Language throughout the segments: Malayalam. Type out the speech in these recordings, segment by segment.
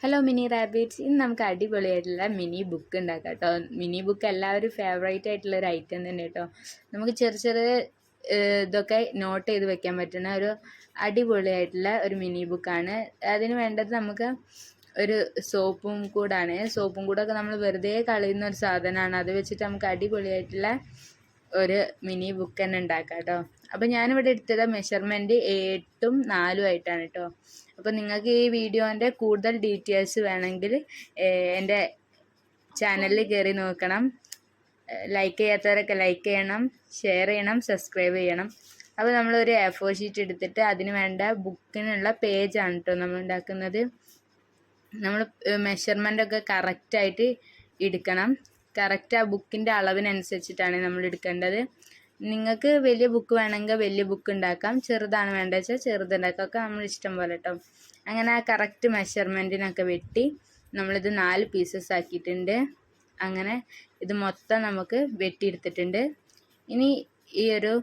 ഹലോ മിനി റാബിറ്റ്സ്, ഇന്ന് നമുക്ക് അടിപൊളിയായിട്ടുള്ള മിനി ബുക്ക് ഉണ്ടാക്കാം കേട്ടോ. മിനി ബുക്ക് എല്ലാവരും ഫേവറേറ്റ് ആയിട്ടുള്ള ഒരു ഐറ്റം തന്നെ കേട്ടോ. നമുക്ക് ചെറിയ ചെറിയ ഇതൊക്കെ നോട്ട് ചെയ്ത് വെക്കാൻ പറ്റുന്ന ഒരു അടിപൊളിയായിട്ടുള്ള ഒരു മിനി ബുക്കാണ്. അതിന് വേണ്ടത് നമുക്ക് ഒരു സോപ്പും കൂടൊക്കെ നമ്മൾ വെറുതെ കളയുന്ന ഒരു സാധനമാണ്. അത് വെച്ചിട്ട് നമുക്ക് അടിപൊളിയായിട്ടുള്ള ഒരു മിനി ബുക്ക് തന്നെ ഉണ്ടാക്കാം കേട്ടോ. അപ്പോൾ ഞാനിവിടെ എടുത്തത് മെഷർമെൻറ്റ് 8ഉം 4ഉം ആയിട്ടാണ് കേട്ടോ. അപ്പോൾ നിങ്ങൾക്ക് ഈ വീഡിയോൻ്റെ കൂടുതൽ ഡീറ്റെയിൽസ് വേണമെങ്കിൽ എൻ്റെ ചാനലിൽ കയറി നോക്കണം. ലൈക്ക് ചെയ്യാത്തവരൊക്കെ ലൈക്ക് ചെയ്യണം, ഷെയർ ചെയ്യണം, സബ്സ്ക്രൈബ് ചെയ്യണം. അപ്പോൾ നമ്മളൊരു A4 ഷീറ്റ് എടുത്തിട്ട് അതിന് വേണ്ട ബുക്കിനുള്ള പേജാണ് കേട്ടോ നമ്മൾ ഉണ്ടാക്കുന്നത്. നമ്മൾ മെഷർമെൻ്റൊക്കെ കറക്റ്റായിട്ട് എടുക്കണം. കറക്റ്റ് ആ ബുക്കിൻ്റെ അളവിനനുസരിച്ചിട്ടാണ് നമ്മൾ എടുക്കേണ്ടത്. നിങ്ങൾക്ക് വലിയ ബുക്ക് വേണമെങ്കിൽ വലിയ ബുക്ക് ഉണ്ടാക്കാം, ചെറുതാണ് വേണ്ടത് വെച്ചാൽ ചെറുതുണ്ടാക്കാം, ഒക്കെ നമ്മൾ ഇഷ്ടം പോലെ കേട്ടോ. അങ്ങനെ ആ കറക്റ്റ് മെഷർമെൻറ്റിനൊക്കെ വെട്ടി നമ്മളിത് 4 പീസസ് ആക്കിയിട്ടുണ്ട്. അങ്ങനെ ഇത് മൊത്തം നമുക്ക് വെട്ടിയെടുത്തിട്ടുണ്ട്. ഇനി ഈ ഒരു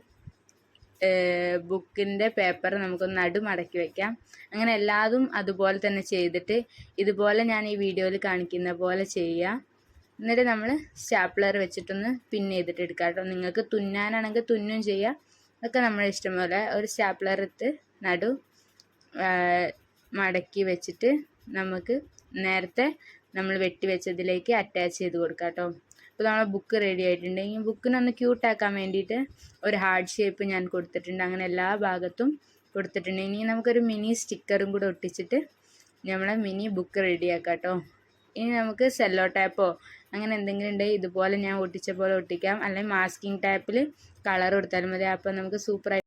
ബുക്കിൻ്റെ പേപ്പർ നമുക്കൊന്ന് നടുമടക്കി വയ്ക്കാം. അങ്ങനെ എല്ലാതും അതുപോലെ തന്നെ ചെയ്തിട്ട് ഇതുപോലെ ഞാൻ ഈ വീഡിയോയിൽ കാണിക്കുന്ന പോലെ ചെയ്യുക. എന്നിട്ട് നമ്മൾ സ്റ്റാപ്ലർ വെച്ചിട്ടൊന്ന് പിൻ ചെയ്തിട്ട് എടുക്കാം കേട്ടോ. നിങ്ങൾക്ക് തുന്നാനാണെങ്കിൽ തുന്നും ചെയ്യാം, ഒക്കെ നമ്മുടെ ഇഷ്ടം പോലെ. ഒരു സ്റ്റാപ്ലർ എടുത്ത് മടക്കി വെച്ചിട്ട് നമുക്ക് നേരത്തെ നമ്മൾ വെട്ടി വെച്ചതിലേക്ക് അറ്റാച്ച് ചെയ്ത് കൊടുക്കാം കേട്ടോ. അപ്പോൾ നമ്മളെ ബുക്ക് റെഡി ആയിട്ടുണ്ട്. ഈ ബുക്കിനൊന്ന് ക്യൂട്ടാക്കാൻ വേണ്ടിയിട്ട് ഒരു ഹാർട്ട് ഷേപ്പ് ഞാൻ കൊടുത്തിട്ടുണ്ട്. അങ്ങനെ എല്ലാ ഭാഗത്തും കൊടുത്തിട്ടുണ്ട്. ഇനി നമുക്കൊരു മിനി സ്റ്റിക്കറും കൂടെ ഒട്ടിച്ചിട്ട് നമ്മളെ മിനി ബുക്ക് റെഡിയാക്കാം കേട്ടോ. ഇനി നമുക്ക് സെല്ലോ ടാപ്പോ അങ്ങനെ എന്തെങ്കിലും ഉണ്ടെങ്കിൽ ഇതുപോലെ ഞാൻ ഒട്ടിച്ച പോലെ ഒട്ടിക്കാം, അല്ലെങ്കിൽ മാസ്കിങ് ടാപ്പിൽ കളർ കൊടുത്താലും മതി. അപ്പോൾ നമുക്ക് സൂപ്പറായിട്ട്